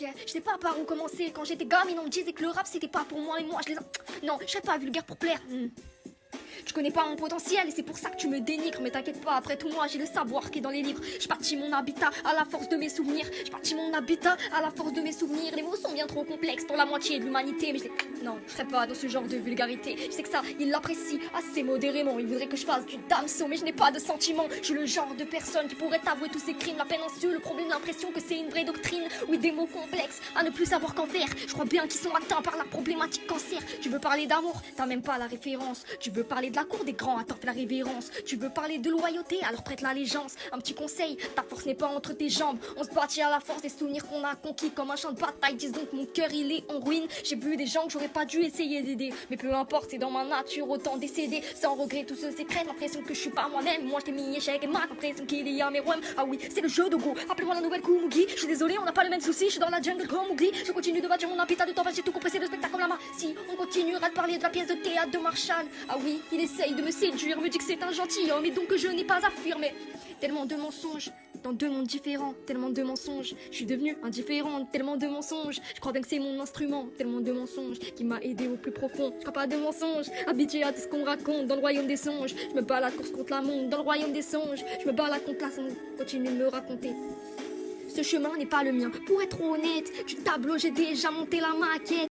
Ok, je sais pas par où commencer. Quand j'étais gamine, on me disait que le rap c'était pas pour moi et moi je les... Non, je serais pas vulgaire pour plaire. Tu connais pas mon potentiel et c'est pour ça que tu me dénigres. Mais t'inquiète pas, après tout moi j'ai le savoir qui est dans les livres. Je partis mon habitat à la force de mes souvenirs. Je partis mon habitat à la force de mes souvenirs. Les mots sont bien trop complexes pour la moitié de l'humanité. Mais non, je serais pas dans ce genre de vulgarité. Je sais que ça, il l'apprécie assez modérément. Il voudrait que je fasse du damso, mais je n'ai pas de sentiments. Je suis le genre de personne qui pourrait t'avouer tous ses crimes. La peine en cieux, le problème, l'impression que c'est une vraie doctrine. Oui, des mots complexes à ne plus savoir qu'en faire. Je crois bien qu'ils sont atteints par la problématique cancer. Tu veux parler d'amour, t'as même pas la référence. Tu veux parler de la cour des grands, attends, fais la révérence. Tu veux parler de loyauté, alors prête l'allégeance. Un petit conseil, ta force n'est pas entre tes jambes. On se bâtit à la force des souvenirs qu'on a conquis comme un champ de bataille. Dis donc mon cœur il est en ruine. J'ai vu des gens que j'aurais pas dû essayer d'aider. Mais peu importe, c'est dans ma nature autant décéder. Sans regret tout ce secret, l'impression que je suis pas moi-même. Moi je t'ai mis échec et mat, l'impression qu'il y a mes roms. Ah oui, c'est le jeu de go, appelez-moi la nouvelle Kumugi. Je suis désolé, on n'a pas le même souci, je suis dans la jungle comme Mowgli. Je continue de bâtir mon habitat de temps, j'ai tout compressé le spectacle comme la main. Si on continuera de parler de la pièce de théâtre de Marshall. Ah oui, il essaye de me séduire, me dit que c'est un gentilhomme et donc que je n'ai pas affirmé. Tellement de mensonges, dans deux mondes différents, tellement de mensonges. Je suis devenue indifférente, tellement de mensonges. Je crois bien que c'est mon instrument, tellement de mensonges qui m'a aidé au plus profond. Je crois pas de mensonges, habitué à tout ce qu'on raconte dans le royaume des songes. Je me bats à la course contre la monde dans le royaume des songes. Je me bats à la contre la songe, continue de me raconter. Ce chemin n'est pas le mien. Pour être honnête, du tableau j'ai déjà monté la maquette.